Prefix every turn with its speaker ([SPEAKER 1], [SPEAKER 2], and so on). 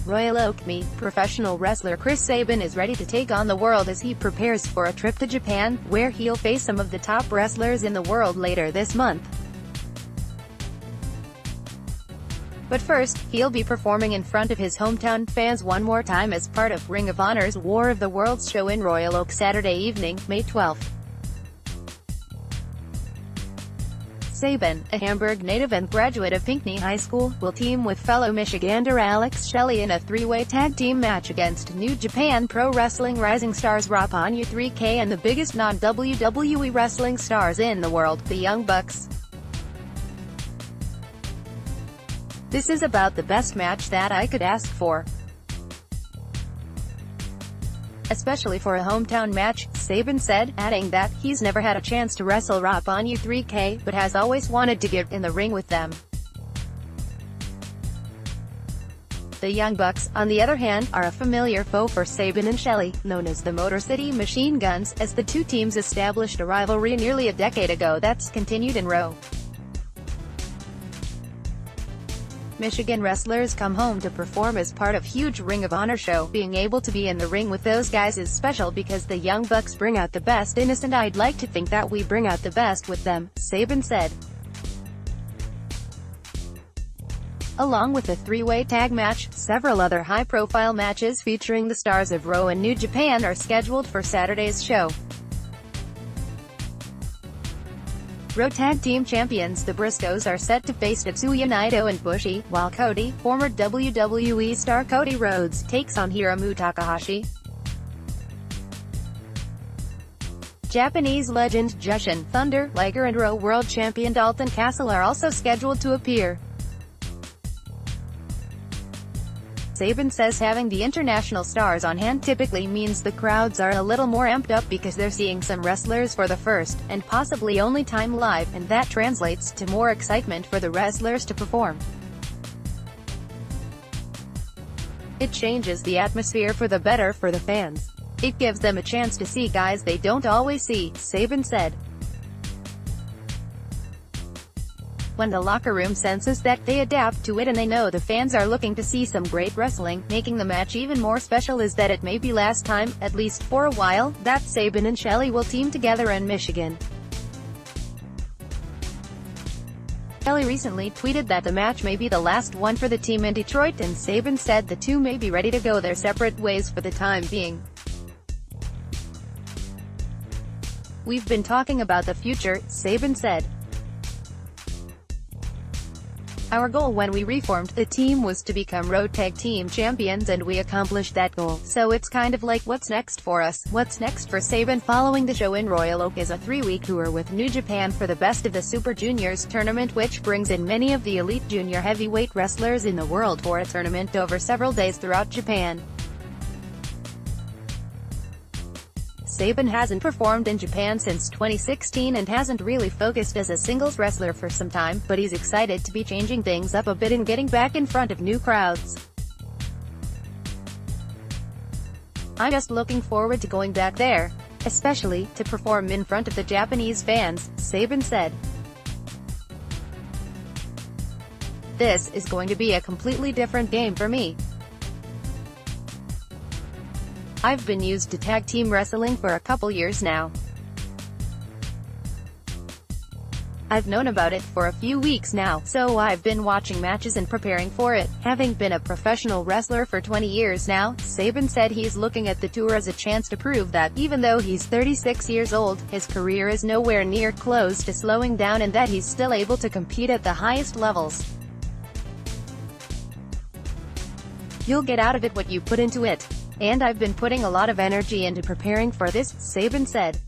[SPEAKER 1] Royal Oak Meet. Professional wrestler Chris Sabin is ready to take on the world as he prepares for a trip to Japan, where he'll face some of the top wrestlers in the world later this month. But first, he'll be performing in front of his hometown fans one more time as part of Ring of Honor's War of the Worlds show in Royal Oak Saturday evening, May 12. Sabin, a Hamburg native and graduate of Pinckney High School, will team with fellow Michigander Alex Shelley in a three-way tag team match against New Japan Pro Wrestling rising stars Roppongi 3K and the biggest non-WWE wrestling stars in the world, the Young Bucks. "This is about the best match that I could ask for. Especially for a hometown match," Sabin said, adding that he's never had a chance to wrestle Roppongi 3K, but has always wanted to get in the ring with them. The Young Bucks, on the other hand, are a familiar foe for Sabin and Shelley, known as the Motor City Machine Guns, as the two teams established a rivalry nearly a decade ago that's continued in Ro. Michigan wrestlers come home to perform as part of huge Ring of Honor show. "Being able to be in the ring with those guys is special because the Young Bucks bring out the best in us and I'd like to think that we bring out the best with them," Sabin said. Along with the three-way tag match, several other high-profile matches featuring the stars of Ro and New Japan are scheduled for Saturday's show. Ro Tag Team Champions the Briscoes are set to face Tetsuya Naito and Bushi, while Cody, former WWE star Cody Rhodes, takes on Hiromu Takahashi. Japanese legend Jushin Thunder Liger and Ro World Champion Dalton Castle are also scheduled to appear. Sabin says having the international stars on hand typically means the crowds are a little more amped up because they're seeing some wrestlers for the first, and possibly only time live, and that translates to more excitement for the wrestlers to perform. "It changes the atmosphere for the better for the fans. It gives them a chance to see guys they don't always see," Sabin said. "When the locker room senses that, they adapt to it and they know the fans are looking to see some great wrestling. Making the match even more special is that it may be last time, at least for a while, that Sabin and Shelley will team together in Michigan." Shelley recently tweeted that the match may be the last one for the team in Detroit, and Sabin said the two may be ready to go their separate ways for the time being. "We've been talking about the future," Sabin said. "Our goal when we reformed the team was to become Ro Tag Team Champions and we accomplished that goal, so it's kind of like what's next for us." What's next for Sabin following the show in Royal Oak is a three-week tour with New Japan for the Best of the Super Juniors tournament, which brings in many of the elite junior heavyweight wrestlers in the world for a tournament over several days throughout Japan. Sabin hasn't performed in Japan since 2016 and hasn't really focused as a singles wrestler for some time, but he's excited to be changing things up a bit and getting back in front of new crowds. "I'm just looking forward to going back there, especially to perform in front of the Japanese fans," Sabin said. "This is going to be a completely different game for me. I've been used to tag team wrestling for a couple years now. I've known about it for a few weeks now, so I've been watching matches and preparing for it. Having been a professional wrestler for 20 years now," Sabin said he's looking at the tour as a chance to prove that, even though he's 36 years old, his career is nowhere near close to slowing down and that he's still able to compete at the highest levels. "You'll get out of it what you put into it. And I've been putting a lot of energy into preparing for this," Sabin said.